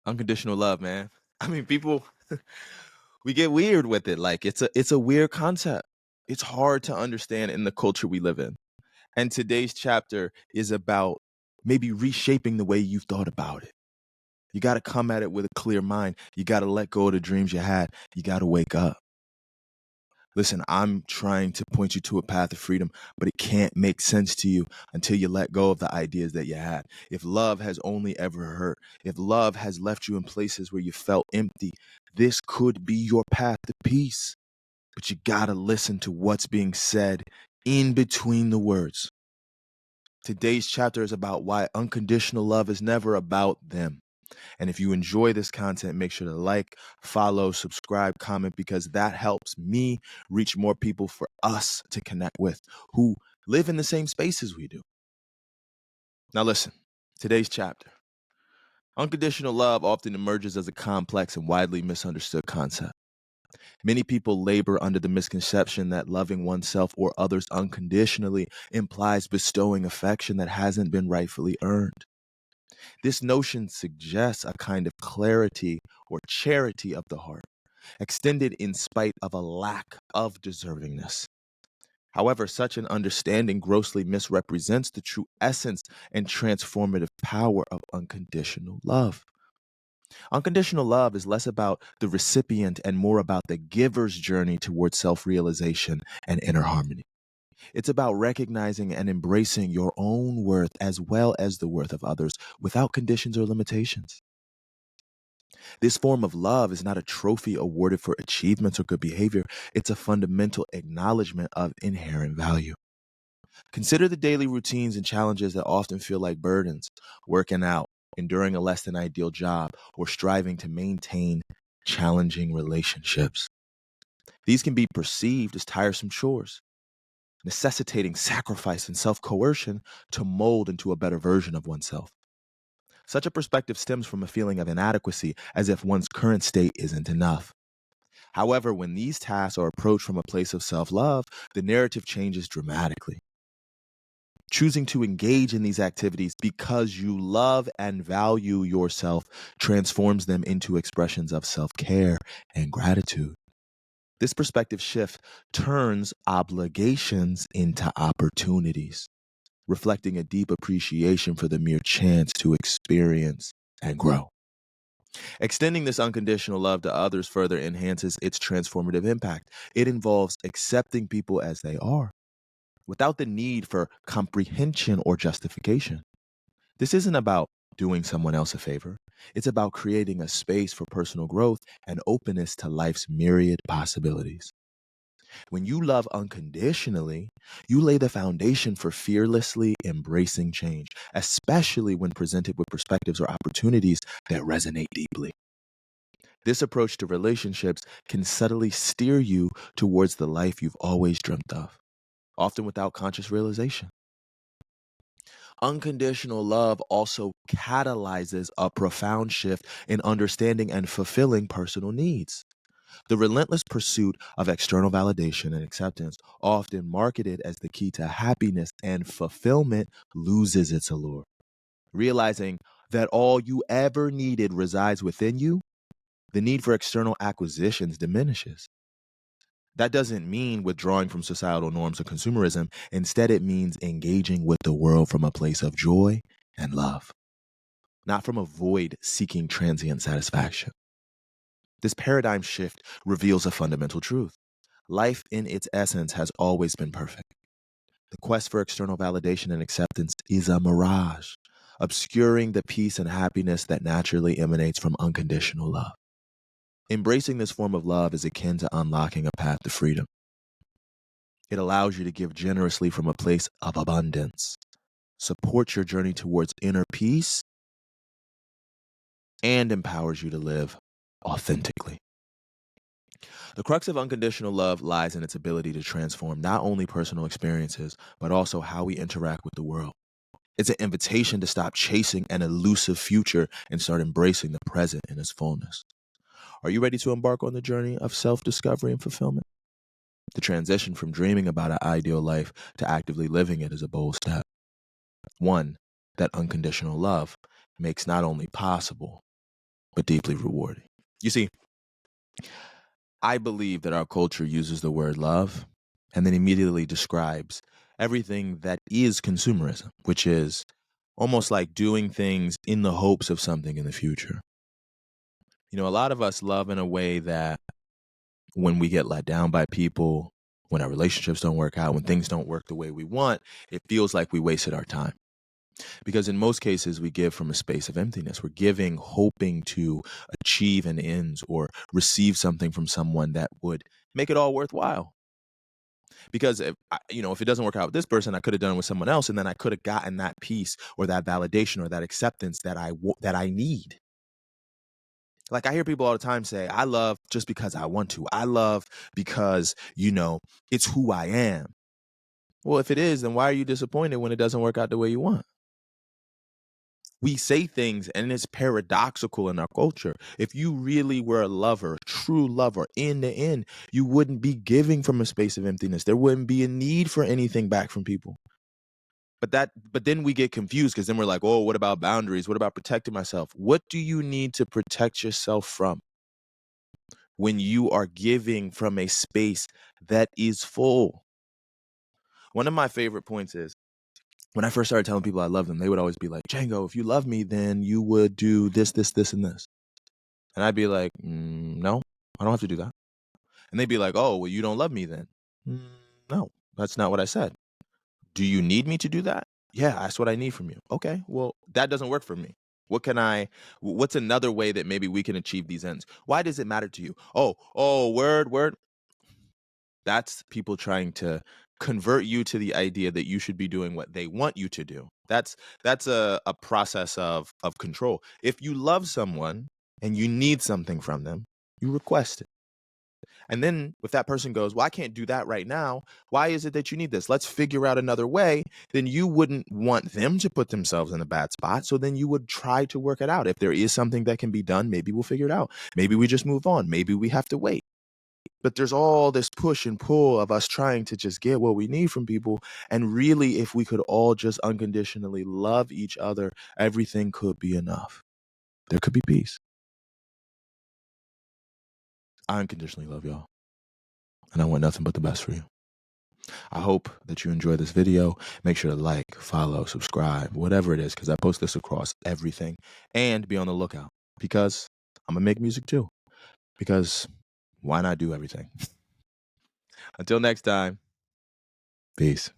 Unconditional love, man. I mean, people we get weird with it. Like it's a weird concept. It's hard to understand in the culture we live in. And today's chapter is about maybe reshaping the way you've thought about it. You got to come at it with a clear mind. You got to let go of the dreams you had. You got to wake up. Listen, I'm trying to point you to a path of freedom, but it can't make sense to you until you let go of the ideas that you had. If love has only ever hurt, if love has left you in places where you felt empty, this could be your path to peace. But you got to listen to what's being said in between the words. Today's chapter is about why unconditional love is never about them. And if you enjoy this content, make sure to like, follow, subscribe, comment, because that helps me reach more people for us to connect with who live in the same spaces we do. Now, listen, today's chapter. Unconditional love often emerges as a complex and widely misunderstood concept. Many people labor under the misconception that loving oneself or others unconditionally implies bestowing affection that hasn't been rightfully earned. This notion suggests a kind of clarity or charity of the heart, extended in spite of a lack of deservingness. However, such an understanding grossly misrepresents the true essence and transformative power of unconditional love. Unconditional love is less about the recipient and more about the giver's journey towards self realization and inner harmony. It's about recognizing and embracing your own worth as well as the worth of others without conditions or limitations. This form of love is not a trophy awarded for achievements or good behavior. It's a fundamental acknowledgement of inherent value. Consider the daily routines and challenges that often feel like burdens: working out, enduring a less than ideal job, or striving to maintain challenging relationships. These can be perceived as tiresome chores, necessitating sacrifice and self coercion to mold into a better version of oneself. Such a perspective stems from a feeling of inadequacy, as if one's current state isn't enough. However, when these tasks are approached from a place of self love, the narrative changes dramatically. Choosing to engage in these activities because you love and value yourself transforms them into expressions of self care and gratitude. This perspective shift turns obligations into opportunities, reflecting a deep appreciation for the mere chance to experience and grow. Extending this unconditional love to others further enhances its transformative impact. It involves accepting people as they are, without the need for comprehension or justification. This isn't about doing someone else a favor. It's about creating a space for personal growth and openness to life's myriad possibilities. When you love unconditionally, you lay the foundation for fearlessly embracing change, especially when presented with perspectives or opportunities that resonate deeply. This approach to relationships can subtly steer you towards the life you've always dreamt of, often without conscious realization. Unconditional love also catalyzes a profound shift in understanding and fulfilling personal needs. The relentless pursuit of external validation and acceptance, often marketed as the key to happiness and fulfillment, loses its allure. Realizing that all you ever needed resides within you, the need for external acquisitions diminishes. That doesn't mean withdrawing from societal norms or consumerism. Instead, it means engaging with the world from a place of joy and love, not from a void seeking transient satisfaction. This paradigm shift reveals a fundamental truth. Life in its essence has always been perfect. The quest for external validation and acceptance is a mirage, obscuring the peace and happiness that naturally emanates from unconditional love. Embracing this form of love is akin to unlocking a path to freedom. It allows you to give generously from a place of abundance, support your journey towards inner peace, and empowers you to live authentically. The crux of unconditional love lies in its ability to transform not only personal experiences, but also how we interact with the world. It's an invitation to stop chasing an elusive future and start embracing the present in its fullness. Are you ready to embark on the journey of self-discovery and fulfillment? The transition from dreaming about an ideal life to actively living it is a bold step. One that unconditional love makes not only possible, but deeply rewarding. You see, I believe that our culture uses the word love and then immediately describes everything that is consumerism, which is almost like doing things in the hopes of something in the future. You know, a lot of us love in a way that when we get let down by people, when our relationships don't work out, when things don't work the way we want, it feels like we wasted our time. Because in most cases, we give from a space of emptiness. We're giving, hoping to achieve an end or receive something from someone that would make it all worthwhile. Because if it doesn't work out with this person, I could have done it with someone else, and then I could have gotten that peace or that validation or that acceptance that I need. Like, I hear people all the time say, I love just because I want to. I love because, it's who I am. Well, if it is, then why are you disappointed when it doesn't work out the way you want? We say things and it's paradoxical in our culture. If you really were a lover, a true lover, in the end, you wouldn't be giving from a space of emptiness. There wouldn't be a need for anything back from people. But then we get confused because then we're like, oh, what about boundaries? What about protecting myself? What do you need to protect yourself from when you are giving from a space that is full? One of my favorite points is when I first started telling people I love them, they would always be like, Django, if you love me, then you would do this, this, this, and this. And I'd be like, no, I don't have to do that. And they'd be like, oh, well, you don't love me then. "Mm, no, that's not what I said. Do you need me to do that? Yeah, that's what I need from you. Okay, well, that doesn't work for me. What's another way that maybe we can achieve these ends? Why does it matter to you? Word. That's people trying to convert you to the idea that you should be doing what they want you to do. That's a process of control. If you love someone and you need something from them, you request it. And then if that person goes, well, I can't do that right now. Why is it that you need this? Let's figure out another way. Then you wouldn't want them to put themselves in a bad spot. So then you would try to work it out. If there is something that can be done, maybe we'll figure it out. Maybe we just move on. Maybe we have to wait. But there's all this push and pull of us trying to just get what we need from people. And really, if we could all just unconditionally love each other, everything could be enough. There could be peace. I unconditionally love y'all. And I want nothing but the best for you. I hope that you enjoy this video. Make sure to like, follow, subscribe, whatever it is, because I post this across everything. And be on the lookout because I'm going to make music too. Because why not do everything? Until next time, peace.